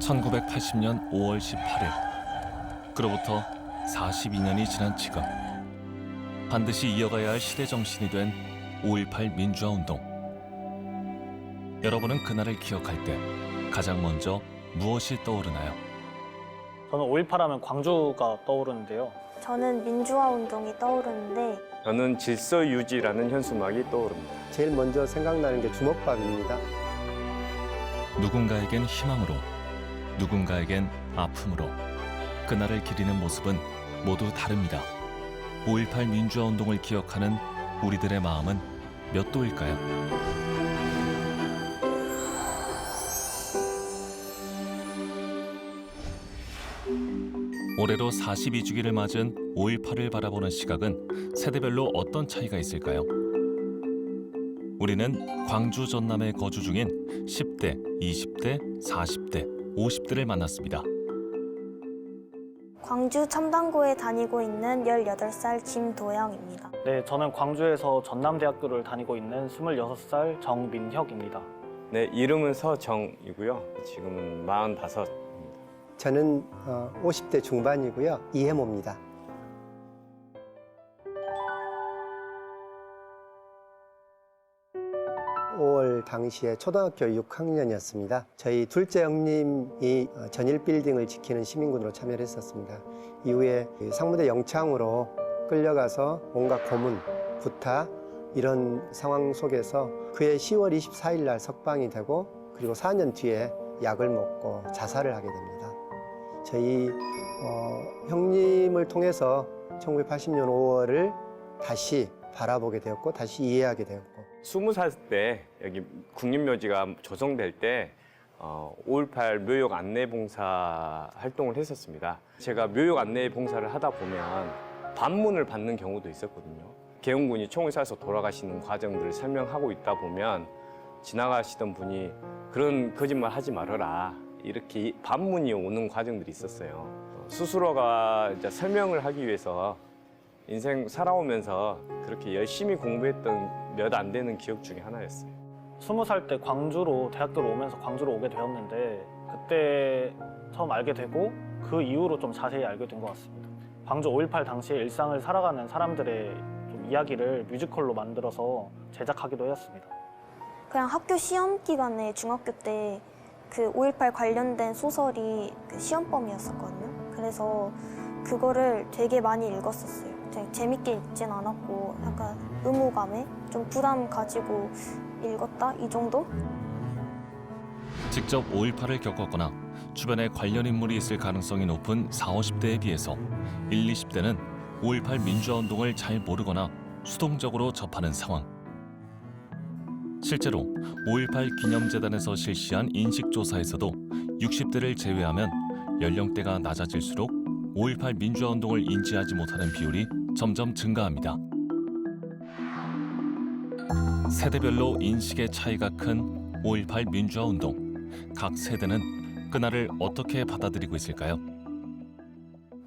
1980년 5월 18일. 그로부터 42년이 지난 지금 반드시 이어가야 할 시대 정신이 된 5.18 민주화 운동. 여러분은 그날을 기억할 때 가장 먼저 무엇이 떠오르나요? 저는 5.18 하면 광주가 떠오르는데요. 저는 민주화 운동이 떠오르는데 저는 질서 유지라는 현수막이 떠오릅니다. 제일 먼저 생각나는 게 주먹밥입니다. 누군가에겐 희망으로, 누군가에겐 아픔으로 그날을 기리는 모습은 모두 다릅니다. 5.18 민주화 운동을 기억하는 우리들의 마음은 몇 도일까요? 올해로 42주기를 맞은 5.18을 바라보는 시각은 세대별로 어떤 차이가 있을까요? 우리는 광주 전남에 거주 중인 10대, 20대, 40대, 50대를 만났습니다. 광주 첨단고에 다니고 있는 18살 김도영입니다. 네, 저는 광주에서 전남대학교를 다니고 있는 26살 정민혁입니다. 네, 이름은 서정이고요. 지금은 45. 저는 50대 중반이고요. 이해모입니다. 5월 당시에 초등학교 6학년이었습니다. 저희 둘째 형님이 전일 빌딩을 지키는 시민군으로 참여를 했었습니다. 이후에 상무대 영창으로 끌려가서 온갖 고문, 구타 이런 상황 속에서 그해 10월 24일 날 석방이 되고 그리고 4년 뒤에 약을 먹고 자살을 하게 됩니다. 저희 형님을 통해서 1980년 5월을 다시 바라보게 되었고 다시 이해하게 되었고 20살 때 여기 국립묘지가 조성될 때 5.18 묘역 안내 봉사 활동을 했었습니다. 제가 묘역 안내 봉사를 하다 보면 반문을 받는 경우도 있었거든요. 계엄군이 총을 쏴서 돌아가시는 과정들을 설명하고 있다 보면 지나가시던 분이 그런 거짓말 하지 말아라 이렇게 반문이 오는 과정들이 있었어요. 스스로가 이제 설명을 하기 위해서 인생 살아오면서 그렇게 열심히 공부했던 몇 안 되는 기억 중에 하나였어요. 20살 때 광주로 대학교를 오면서 광주로 오게 되었는데 그때 처음 알게 되고 그 이후로 좀 자세히 알게 된 것 같습니다. 광주 5.18 당시의 일상을 살아가는 사람들의 좀 이야기를 뮤지컬로 만들어서 제작하기도 했습니다. 그냥 학교 시험 기간에 중학교 때 그 5.18 관련된 소설이 그 시험범이었었거든요. 그래서 그거를 되게 많이 읽었었어요. 되게 재밌게 읽진 않았고 약간 의무감에 좀 부담 가지고 읽었다 이 정도? 직접 5.18을 겪었거나 주변에 관련 인물이 있을 가능성이 높은 40, 50대에 비해서 1, 20대는 5.18 민주화 운동을 잘 모르거나 수동적으로 접하는 상황. 실제로 5.18 기념재단에서 실시한 인식조사에서도 60대를 제외하면 연령대가 낮아질수록 5.18 민주화 운동을 인지하지 못하는 비율이 점점 증가합니다. 세대별로 인식의 차이가 큰 5.18 민주화 운동. 각 세대는 그날을 어떻게 받아들이고 있을까요?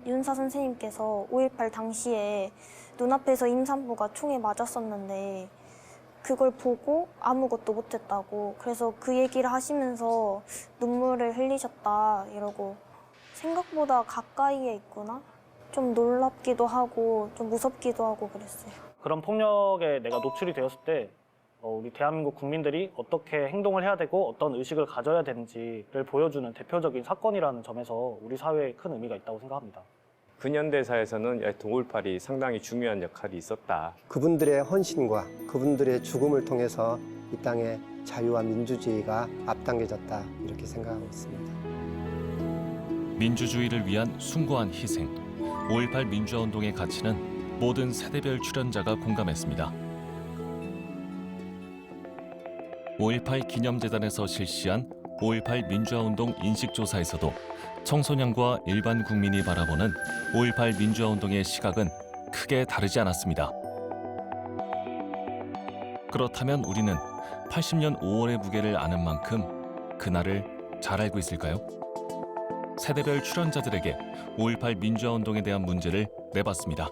윤사 선생님께서 5.18 당시에 눈앞에서 임산부가 총에 맞았었는데 그걸 보고 아무것도 못했다고 그래서 그 얘기를 하시면서 눈물을 흘리셨다 이러고 생각보다 가까이에 있구나? 좀 놀랍기도 하고 좀 무섭기도 하고 그랬어요. 그런 폭력에 내가 노출이 되었을 때 우리 대한민국 국민들이 어떻게 행동을 해야 되고 어떤 의식을 가져야 되는지를 보여주는 대표적인 사건이라는 점에서 우리 사회에 큰 의미가 있다고 생각합니다. 근현대사에서는 5.18이 상당히 중요한 역할이 있었다. 그분들의 헌신과 그분들의 죽음을 통해서 이 땅의 자유와 민주주의가 앞당겨졌다 이렇게 생각하고 있습니다. 민주주의를 위한 숭고한 희생, 5.18 민주화 운동의 가치는 모든 세대별 출연자가 공감했습니다. 5.18 기념재단에서 실시한 5.18 민주화 운동 인식조사에서도 청소년과 일반 국민이 바라보는 5.18 민주화 운동의 시각은 크게 다르지 않았습니다. 그렇다면 우리는 80년 5월의 무게를 아는 만큼 그날을 잘 알고 있을까요? 세대별 출연자들에게 5.18 민주화 운동에 대한 문제를 내봤습니다.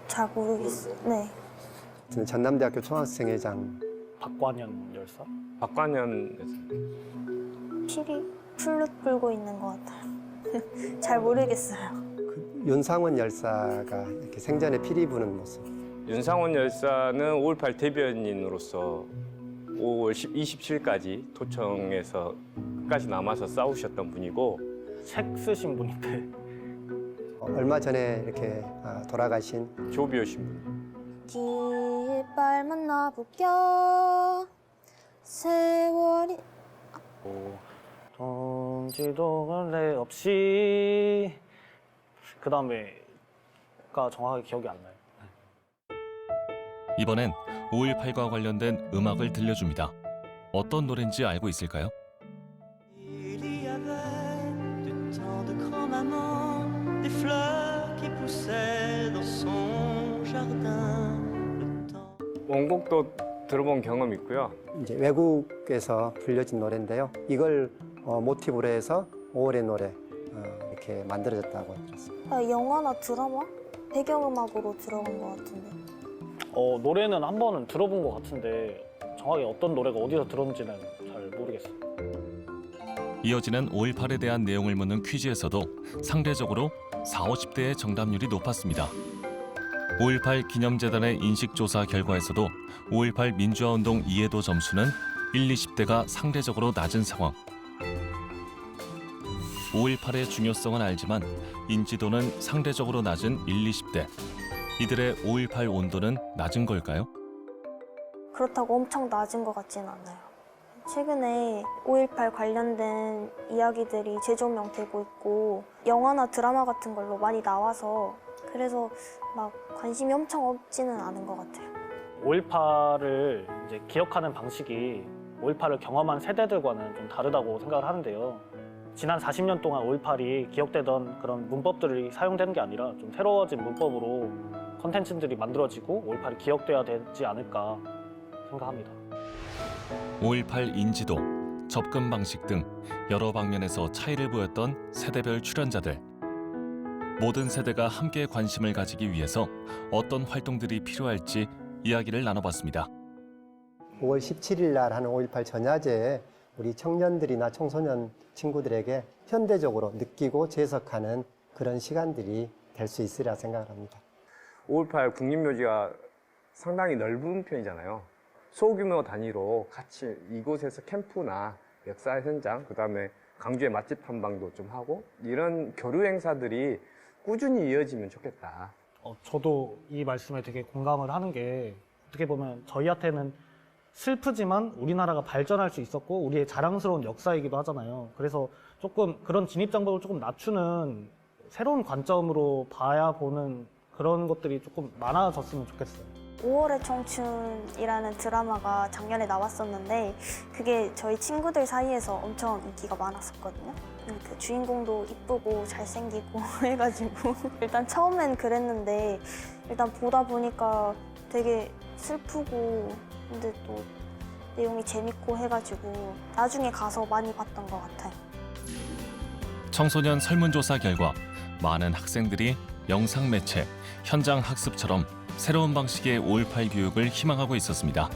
잘 모르겠어요. 네. 저는 전남대학교 총학생회장 박관현 열사? 박관현 필이 플룻 불고 있는 것 같아요. 잘 모르겠어요. 그 윤상원 열사가 이렇게 생전에 피리 부는 모습. 윤상원 열사는 5.18 대변인으로서 5월 27일까지 도청에서 끝까지 남아서 싸우셨던 분이고 책 쓰신 분인데 얼마 전에 이렇게 돌아가신 조비오신 분. 깃발 만나볼겨 세월이 돈지도 근래 없이 그 다음에가 정확하게 기억이 안 나요. 이번엔 5.18과 관련된 음악을 들려줍니다. 어떤 노래인지 알고 있을까요? Il y avait de tant de grands-mamans, des fleurs qui poussaient dans son jardin. Le temps 원곡도 들어본 경험 있고요. 이제 외국에서 불려진 노래인데요. 이걸 모티브로 해서 5월의 노래 이렇게 만들어졌다고 들었습니다. 영화나 드라마? 배경음악으로 들어간 것 같은데. 노래는 한 번은 들어본 것 같은데 정확히 어떤 노래가 어디서 들었는지는 잘 모르겠어요. 이어지는 5.18에 대한 내용을 묻는 퀴즈에서도 상대적으로 40, 50대의 정답률이 높았습니다. 5.18 기념재단의 인식조사 결과에서도 5.18 민주화운동 이해도 점수는 1, 20대가 상대적으로 낮은 상황. 5.18의 중요성은 알지만 인지도는 상대적으로 낮은 1, 20대. 이들의 5.18 온도는 낮은 걸까요? 그렇다고 엄청 낮은 것 같지는 않아요. 최근에 5.18 관련된 이야기들이 재조명되고 있고 영화나 드라마 같은 걸로 많이 나와서 그래서 막 관심이 엄청 없지는 않은 것 같아요. 5.18을 이제 기억하는 방식이 5.18을 경험한 세대들과는 좀 다르다고 생각을 하는데요. 지난 40년 동안 5.18이 기억되던 그런 문법들이 사용되는 게 아니라 좀 새로워진 문법으로 컨텐츠들이 만들어지고 5.18이 기억돼야 되지 않을까 생각합니다. 5.18 인지도, 접근 방식 등 여러 방면에서 차이를 보였던 세대별 출연자들. 모든 세대가 함께 관심을 가지기 위해서 어떤 활동들이 필요할지 이야기를 나눠봤습니다. 5월 17일 날 하는 5.18 전야제에 우리 청년들이나 청소년 친구들에게 현대적으로 느끼고 재해석하는 그런 시간들이 될 수 있으리라 생각을 합니다. 5.18 국립묘지가 상당히 넓은 편이잖아요. 소규모 단위로 같이 이곳에서 캠프나 역사 현장, 그다음에 강주의 맛집 탐방도 좀 하고 이런 교류 행사들이 꾸준히 이어지면 좋겠다. 저도 이 말씀에 되게 공감을 하는 게 어떻게 보면 저희한테는 슬프지만 우리나라가 발전할 수 있었고 우리의 자랑스러운 역사이기도 하잖아요. 그래서 조금 그런 진입장벽을 조금 낮추는 새로운 관점으로 봐야 보는 그런 것들이 조금 많아졌으면 좋겠어요. 5월의 청춘이라는 드라마가 작년에 나왔었는데 그게 저희 친구들 사이에서 엄청 인기가 많았었거든요. 그 주인공도 이쁘고 잘생기고 해가지고 일단 처음엔 그랬는데 일단 보다 보니까 되게 슬프고 근데 또 내용이 재밌고 해가지고 나중에 가서 많이 봤던 것 같아요. 청소년 설문조사 결과 많은 학생들이 영상 매체, 현장 학습처럼 새로운 방식의 5.18 교육을 희망하고 있었습니다.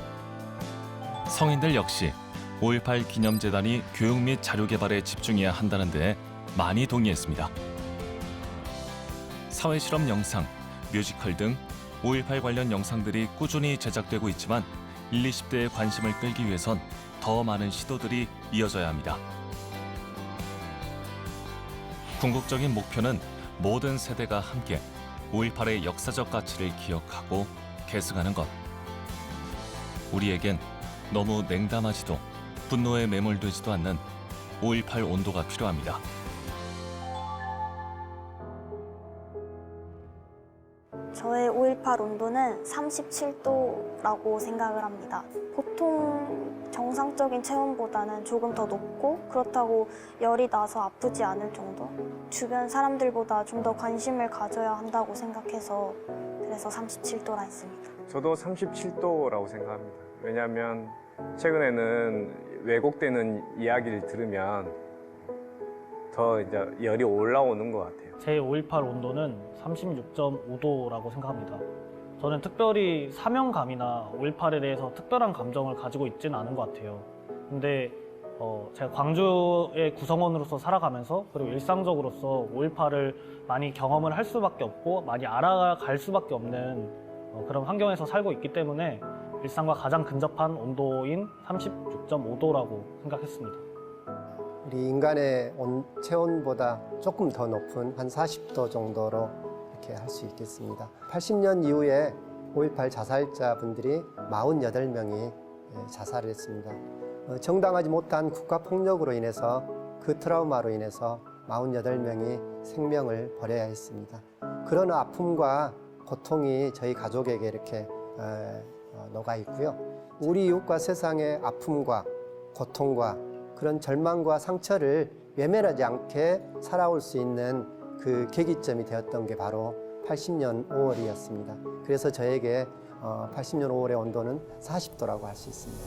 성인들 역시 5.18 기념재단이 교육 및 자료 개발에 집중해야 한다는 데 많이 동의했습니다. 사회실험 영상, 뮤지컬 등 5.18 관련 영상들이 꾸준히 제작되고 있지만 1, 20대의 관심을 끌기 위해선 더 많은 시도들이 이어져야 합니다. 궁극적인 목표는 모든 세대가 함께 5.18의 역사적 가치를 기억하고 계승하는 것. 우리에겐 너무 냉담하지도 분노에 매몰되지도 않는 5.18 온도가 필요합니다. 저의 5.18 온도는 37도라고 생각을 합니다. 보통 정상적인 체온보다는 조금 더 높고 그렇다고 열이 나서 아프지 않을 정도? 주변 사람들보다 좀 더 관심을 가져야 한다고 생각해서 그래서 37도라 했습니다. 저도 37도라고 생각합니다. 왜냐하면 최근에는 왜곡되는 이야기를 들으면 더 이제 열이 올라오는 것 같아요. 제 5.18 온도는 36.5도라고 생각합니다. 저는 특별히 사명감이나 5.18에 대해서 특별한 감정을 가지고 있지는 않은 것 같아요. 근데 제가 광주의 구성원으로서 살아가면서 그리고 일상적으로서 5.18을 많이 경험을 할 수밖에 없고 많이 알아갈 수밖에 없는 그런 환경에서 살고 있기 때문에 일상과 가장 근접한 온도인 36.5도라고 생각했습니다. 우리 인간의 체온보다 조금 더 높은 한 40도 정도로 이렇게 할 수 있겠습니다. 80년 이후에 5.18 자살자분들이 48명이 자살을 했습니다. 정당하지 못한 국가폭력으로 인해서 그 트라우마로 인해서 48명이 생명을 버려야 했습니다. 그런 아픔과 고통이 저희 가족에게 이렇게 녹아 있고요. 우리 이웃과 세상의 아픔과 고통과 그런 절망과 상처를 외면하지 않게 살아올 수 있는 그 계기점이 되었던 게 바로 80년 5월이었습니다. 그래서 저에게 80년 5월의 온도는 40도라고 할 수 있습니다.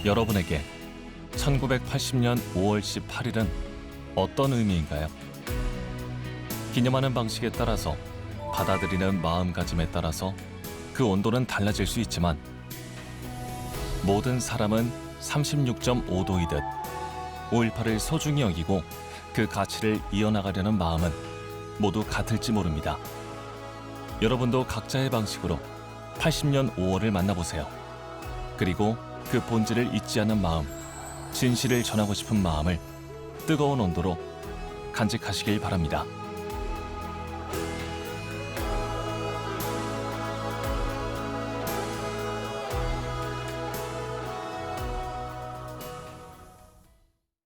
여러분에게 1980년 5월 18일은 어떤 의미인가요? 기념하는 방식에 따라서 받아들이는 마음가짐에 따라서 그 온도는 달라질 수 있지만 모든 사람은 36.5도이듯 5.18을 소중히 여기고 그 가치를 이어나가려는 마음은 모두 같을지 모릅니다. 여러분도 각자의 방식으로 80년 5월을 만나보세요. 그리고 그 본질을 잊지 않는 마음, 진실을 전하고 싶은 마음을 뜨거운 온도로 간직하시길 바랍니다.